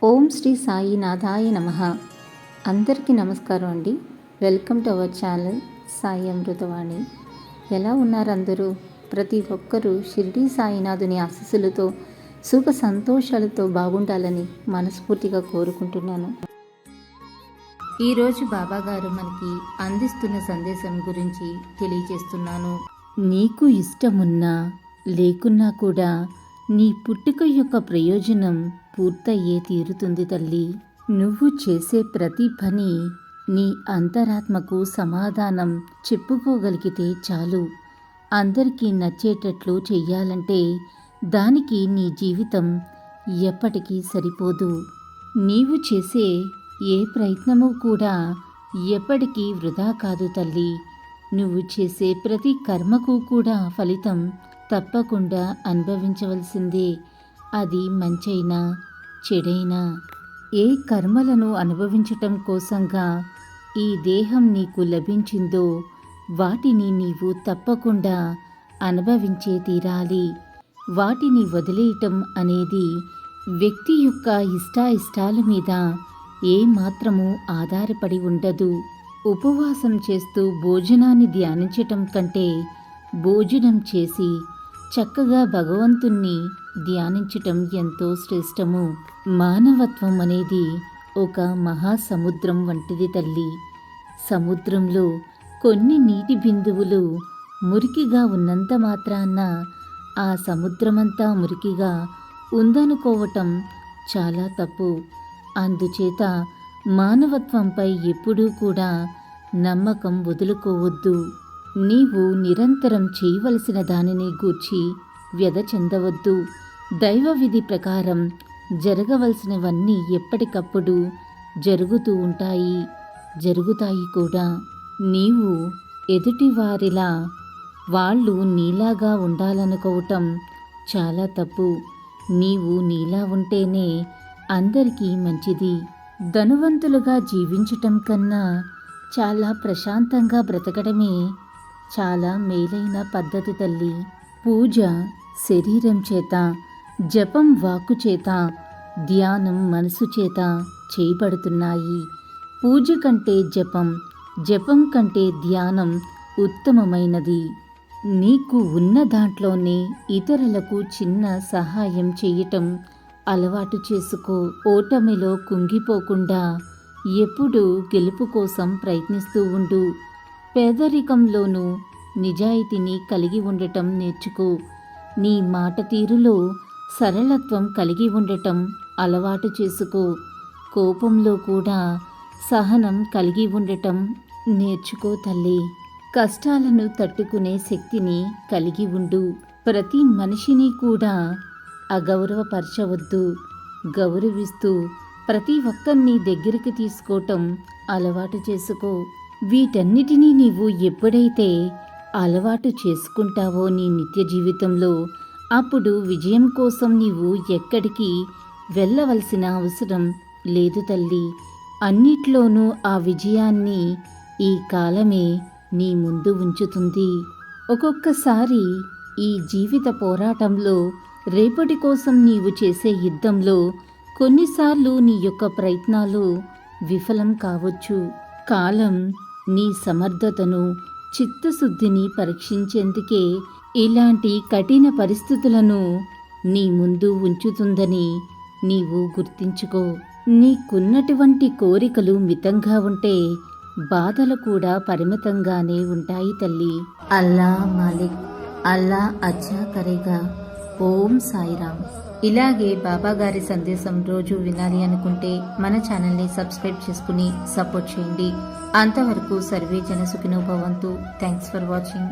ఓం శ్రీ సాయినాథాయ నమః. అందరికీ నమస్కారం అండి. Welcome to our channel Sai Amruthavani. ఎలా ఉన్నారు అందరూ? ప్రతి ఒక్కరూ షిరిడి సాయినాథుని ఆశీస్సులతో సుఖ సంతోషాలతో బాగుండాలని మనస్ఫూర్తిగా కోరుకుంటున్నాను. ఈరోజు బాబాగారు మనకి అందిస్తున్న సందేశం గురించి తెలియజేస్తున్నాను. నీకు ఇష్టమున్నా లేకున్నా కూడా నీ పుట్టుక యొక్క ప్రయోజనం పూర్తయ్యే తీరుతుంది తల్లి. నువ్వు చేసే ప్రతి పని నీ అంతరాత్మకు సమాధానం చెప్పుకోగలిగితే చాలు. అందరికీ నచ్చేటట్లు చెయ్యాలంటే దానికి నీ జీవితం ఎప్పటికీ సరిపోదు. నీవు చేసే ఏ ప్రయత్నము కూడా ఎప్పటికీ వృధా కాదు తల్లి. నువ్వు చేసే ప్రతి కర్మకు కూడా ఫలితం తప్పకుండా అనుభవించవలసిందే. అది మంచైనా చెడైనా. ఏ కర్మలను అనుభవించటం కోసంగా ఈ దేహం నీకు లభించిందో వాటిని నీవు తప్పకుండా అనుభవించే తీరాలి. వాటిని వదిలేయటం అనేది వ్యక్తి యొక్క ఇష్టాయిష్టాల మీద ఏమాత్రము ఆధారపడి ఉండదు. ఉపవాసం చేస్తూ భోజనాన్ని ధ్యానించటం కంటే భోజనం చేసి చక్కగా భగవంతుణ్ణి ధ్యానించటం ఎంతో శ్రేష్టము. మానవత్వం అనేది ఒక మహాసముద్రం వంటిది తల్లి. సముద్రంలో కొన్ని నీటి బిందువులు మురికిగా ఉన్నంత మాత్రాన ఆ సముద్రమంతా మురికిగా ఉందనుకోవటం చాలా తప్పు. అందుచేత మానవత్వంపై ఎప్పుడూ కూడా నమ్మకం వదులుకోవద్దు. నీవు నిరంతరం చేయవలసిన దానిని గూర్చి వ్యధ చెందవద్దు. దైవ విధి ప్రకారం జరగవలసినవన్నీ ఎప్పటికప్పుడు జరుగుతూ ఉంటాయి, జరుగుతాయి కూడా. నీవు ఎదుటివారిలా వాళ్ళు నీలాగా ఉండాలనుకోవటం చాలా తప్పు. నీవు నీలా ఉంటేనే అందరికీ మంచిది. ధనవంతులుగా జీవించటం కన్నా చాలా ప్రశాంతంగా బ్రతకడమే చాలా మేలైన పద్ధతి తల్లి. పూజ శరీరం చేత, జపం వాక్కు చేత, ధ్యానం మనసు చేత చేయబడుతున్నాయి. పూజ కంటే జపం, జపం కంటే ధ్యానం ఉత్తమమైనది. నీకు ఉన్న దాంట్లోనే ఇతరులకు చిన్న సహాయం చేయటం అలవాటు చేసుకో. ఓటమిలో కుంగిపోకుండా ఎప్పుడూ గెలుపు కోసం ప్రయత్నిస్తూ ఉండు. పేదరికంలోనూ నిజాయితీని కలిగి ఉండటం నేర్చుకో. నీ మాట తీరులో సరళత్వం కలిగి ఉండటం అలవాటు చేసుకో. కోపంలో కూడా సహనం కలిగి ఉండటం నేర్చుకో తల్లి. కష్టాలను తట్టుకునే శక్తిని కలిగి ఉండు. ప్రతి మనిషిని కూడా అగౌరవపరచవద్దు. గౌరవిస్తూ ప్రతి ఒక్కరిని దగ్గరికి తీసుకోవటం అలవాటు చేసుకో. వీటన్నిటినీ నీవు ఎప్పుడైతే అలవాటు చేసుకుంటావో నీ నిత్య జీవితంలో, అప్పుడు విజయం కోసం నీవు ఎక్కడికి వెళ్ళవలసిన అవసరం లేదు తల్లి. అన్నిట్లోనూ ఆ విజయాన్ని ఈ కాలమే నీ ముందు ఉంచుతుంది. ఒక్కొక్కసారి ఈ జీవిత పోరాటంలో, రేపటి కోసం నీవు చేసే యుద్ధంలో కొన్నిసార్లు నీ యొక్క ప్రయత్నాలు విఫలం కావచ్చు. కాలం నీ సమర్థతను, చిత్తశుద్ధిని పరీక్షించేందుకే ఇలాంటి కఠిన పరిస్థితులను నీ ముందు ఉంచుతుందని నీవు గుర్తించుకో. నీకున్నటువంటి కోరికలు మితంగా ఉంటే బాధలు కూడా పరిమితంగానే ఉంటాయి తల్లి. అల్లా మాలిక్, అల్లా అచ్చా కరేగా. ఓం సాయిరామ్. ఇలాగే బాబాగారి సందేశం రోజు వినాలి అనుకుంటే మన ఛానల్ని సబ్స్క్రైబ్ చేసుకుని సపోర్ట్ చేయండి. అంతవరకు సర్వే జన సుఖినో భవంతు. Thanks for watching.